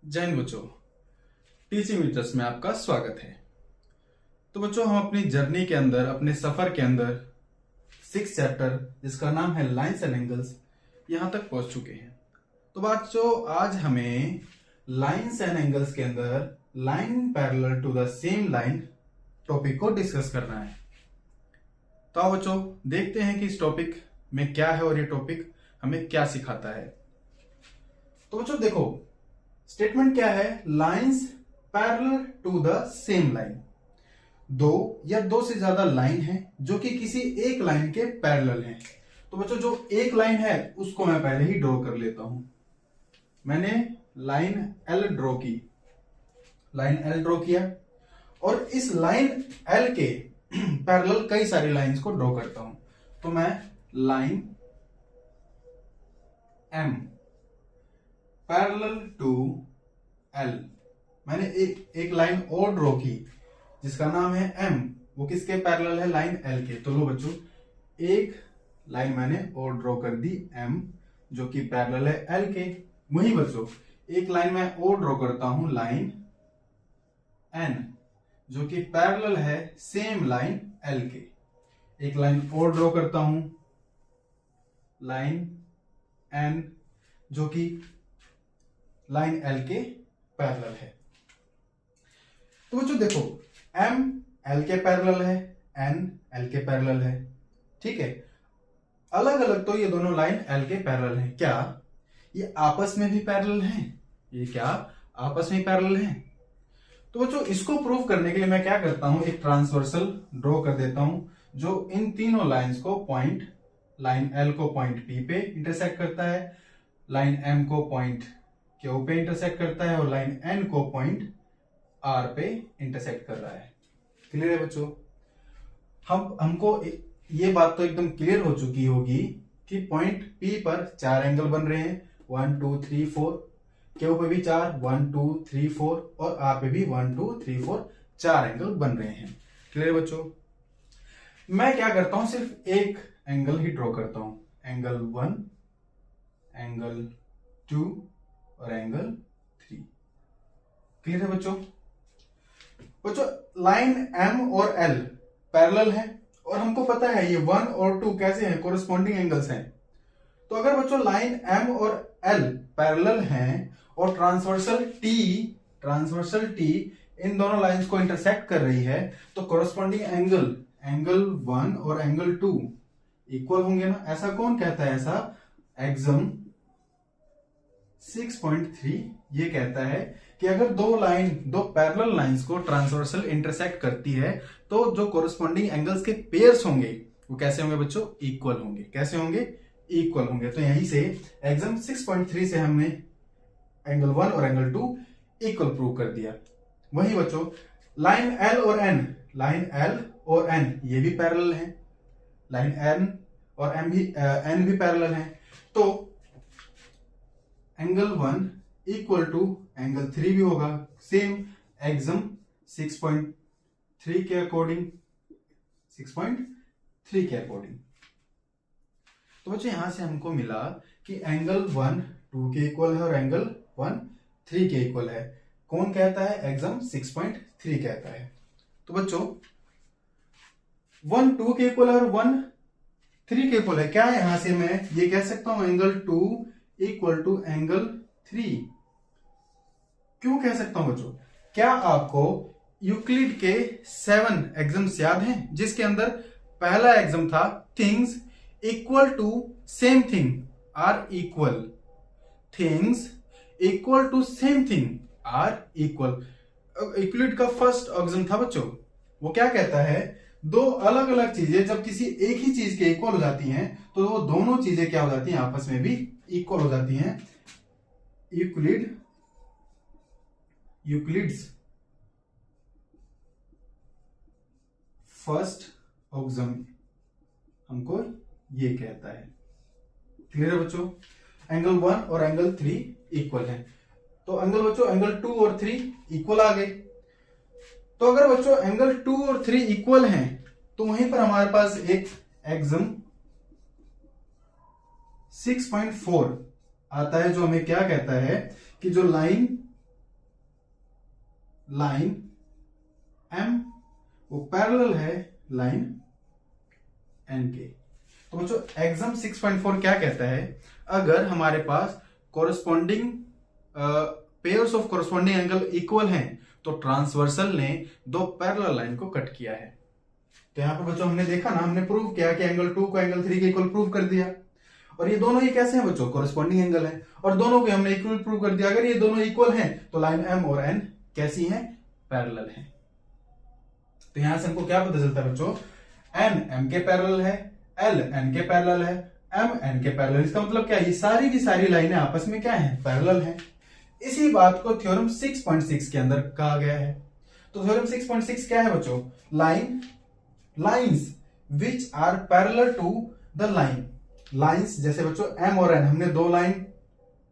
जय हिंद बच्चों। Teaching metres में आपका स्वागत है। तो बच्चों, हम अपनी जर्नी के अंदर, अपने सफर के अंदर 6 चैप्टर जिसका नाम है लाइन्स एंड एंगल्स, यहां तक पहुंच चुके हैं। तो बच्चों, आज हमें लाइन्स एंड एंगल्स के अंदर line parallel to the same line topic को डिस्कस करना है। तो आओ बच्चों, देखते हैं कि इस टॉपिक में क्या है और ये टॉपिक हमें क्या सिखाता है। तो बच्चों देखो, स्टेटमेंट क्या है? Lines parallel to the same line. दो या दो से ज्यादा लाइन है जो कि किसी एक लाइन के पैरेलल हैं। तो बच्चों, जो एक लाइन है उसको मैं पहले ही ड्रॉ कर लेता हूं। मैंने लाइन एल ड्रॉ की, लाइन एल ड्रॉ किया और इस लाइन एल के पैरेलल कई सारी लाइंस को ड्रॉ करता हूं। तो मैं line M parallel to L, मैंने एक लाइन और ड्रॉ की जिसका नाम है एम। वो किसके पैरेलल है? लाइन एल के। तो लो बच्चों, एक लाइन मैंने और ड्रॉ कर दी एम, जो कि पैरेलल है एल के। वही बच्चों, एक लाइन मैं और ड्रॉ करता हूं, लाइन एन, जो कि पैरेलल है सेम लाइन एल के। एक लाइन और ड्रॉ करता हूं, लाइन एन, जो कि लाइन एल के पैरेलल है। तो बच्चों देखो, एम एल के पैरेलल है, एन एल के पैरेलल है, ठीक है। अलग अलग तो ये दोनों लाइन एल के पैरेलल है। क्या ये आपस में भी पैरेलल हैं? ये क्या आपस में पैरेलल हैं? तो बच्चों, इसको प्रूव करने के लिए मैं क्या करता हूं, एक ट्रांसवर्सल ड्रॉ कर देता हूं जो इन तीनों लाइंस को पॉइंट, लाइन एल को पॉइंट पी पे इंटरसेक्ट करता है, लाइन एम को पॉइंट क्यू पे इंटरसेक्ट करता है और लाइन एन को पॉइंट आर पे इंटरसेक्ट कर रहा है। क्लियर है बच्चों? हमको ये बात तो एकदम क्लियर हो चुकी होगी कि पॉइंट पी पर 4 एंगल बन रहे हैं, 1 2 3 4, क्यू पे भी 4, 1 2 3 4 और आर पे भी 1 2 3 4, 4 एंगल बन रहे हैं। क्लियर है बच्चों? मैं क्या करता हूं, सिर्फ एक एंगल ही ड्रॉ करता हूं, एंगल 1, एंगल 2 और एंगल 3। क्लियर है बच्चों? बच्चों, लाइन एम और एल पैरेलल है और हमको पता है ये 1 और 2 कैसे हैं, कोरिस्पॉन्डिंग एंगल्स हैं। तो अगर बच्चों लाइन एम और एल पैरेलल हैं और ट्रांसवर्सल टी इन दोनों लाइंस को इंटरसेक्ट कर रही है, तो कोरिस्पॉन्डिंग एंगल 1 और एंगल 2 इक्वल होंगे ना? ऐसा कौन कहता है? ऐसा एक्सम 6.3 ये कहता है कि अगर दो पैरेलल लाइंस को ट्रांसवर्सल इंटरसेक्ट करती है तो जो कोरिस्पॉन्डिंग एंगल्स के पेयर्स होंगे वो कैसे होंगे बच्चों? इक्वल होंगे। कैसे होंगे? इक्वल होंगे। तो यहीं से एक्सम 6.3 से हमने एंगल 1 और एंगल 2 इक्वल प्रूव कर दिया। वही बच्चों, लाइन एल और एन ये भी पैरेलल हैं, लाइन एन और एन भी पैरेलल हैं। तो एंगल 1 इक्वल टू एंगल 3 भी होगा, सेम एक्सम 6.3 के अकॉर्डिंग, 6.3 के अकॉर्डिंग। तो बच्चों, यहां से हमको मिला कि एंगल 1 2 के इक्वल है और एंगल 1 3 के इक्वल है। कौन कहता है? एक्सम 6.3 कहता है। तो बच्चों, 1 2 के इक्वल है और 1 3 के इक्वल है। क्या यहां से मैं ये कह सकता हूं एंगल 2 इक्वल टू एंगल 3? क्यों कह सकता हूं बच्चों? क्या आपको यूक्लिड के 7 एग्जाम्स याद हैं, जिसके अंदर पहला एग्जाम था things equal to same thing are equal, things equal to same thing are equal. Euclid का फर्स्ट एग्जाम था बच्चों, वो क्या कहता है? दो अलग अलग चीजें जब किसी एक ही चीज के इक्वल हो जाती हैं तो वो दोनों चीजें क्या हो जाती हैं? आपस में भी इक्वल हो जाती हैं। यूक्लिड्स फर्स्ट एग्जाम हमको ये कहता है। क्लियर है बच्चों? एंगल 1 और एंगल 3 इक्वल है। तो एंगल बच्चों, एंगल 2 और 3 इक्वल आ गए। तो अगर बच्चों एंगल 2 और 3 इक्वल हैं तो वहीं पर हमारे पास एक एक्सम 6.4 आता है, जो हमें क्या कहता है कि जो लाइन लाइन M, वो पैरेलल है लाइन N के। तो बच्चों एग्जाम 6.4 क्या कहता है, अगर हमारे पास corresponding pairs of corresponding angle equal हैं तो ट्रांसवर्सल ने दो पैरेलल लाइन को कट किया है। तो यहाँ पे बच्चों हमने देखा ना, हमने प्रूव किया कि एंगल 2 को एंगल 3 के इक्वल प्रूव कर दिया। और ये दोनों ही कैसे हैं बच्चों, कोरस्पॉन्डिंग एंगल है, और दोनों को हमने इक्वल प्रूव कर दिया। अगर ये दोनों इक्वल हैं तो लाइन M और N कैसी हैं, पैरेलल हैं। तो यहां से हमको क्या पता चलता है बच्चों, N M के पैरेलल है, L N के पैरेलल है, M N के पैरेलल। इसका मतलब क्या है, ये सारी की सारी लाइनें आपस में क्या है, पैरेलल हैं। इसी बात को थ्योरम 6.6 के अंदर कहा गया है। तो थ्योरम 6.6 क्या है बच्चों, lines which are parallel to the line. Lines जैसे बच्चों M और N, हमने दो लाइन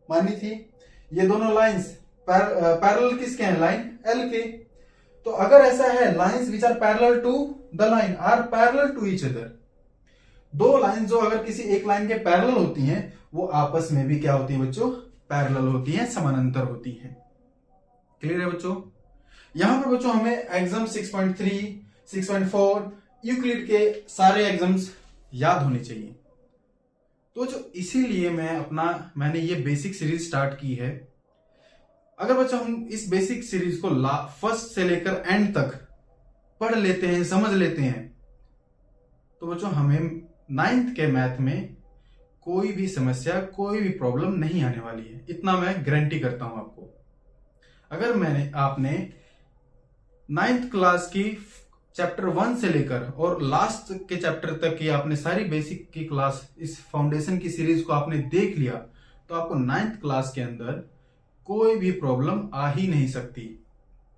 मानी थी, ये दोनों लाइंस पैरेलल किसके हैं, लाइन L के। तो अगर ऐसा है, lines which are parallel to the line are parallel to each other. दो लाइन जो अगर किसी एक लाइन के पैरेलल होती हैं वो आपस में भी क्या होती है बच्चों, पैरेलल होती हैं, समानांतर होती हैं। क्लियर है बच्चों। यहां पर बच्चों हमें एग्जाम 6.3, 6.4 यूक्लिड के सारे एग्जाम्स याद होने चाहिए। तो जो इसीलिए मैंने ये बेसिक सीरीज स्टार्ट की है। अगर बच्चों हम इस बेसिक सीरीज को फर्स्ट से लेकर एंड तक पढ़ लेते हैं, समझ लेते हैं, तो बच्चों हमें 9th के मैथ में कोई भी समस्या, कोई भी प्रॉब्लम नहीं आने वाली है, इतना मैं गारंटी करता हूं आपको। अगर आपने 9th क्लास की चैप्टर 1 से लेकर और लास्ट के चैप्टर तक की आपने सारी बेसिक की क्लास, इस फाउंडेशन की सीरीज को आपने देख लिया, तो आपको 9th क्लास के अंदर कोई भी प्रॉब्लम आ ही नहीं सकती।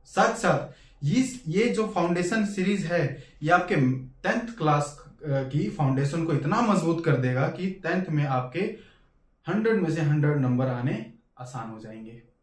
साथ साथ ये जो फाउंडेशन सीरीज है, ये आपके 10th क्लास की फाउंडेशन को इतना मजबूत कर देगा कि 10th में आपके 100 में से 100 नंबर आने आसान हो जाएंगे।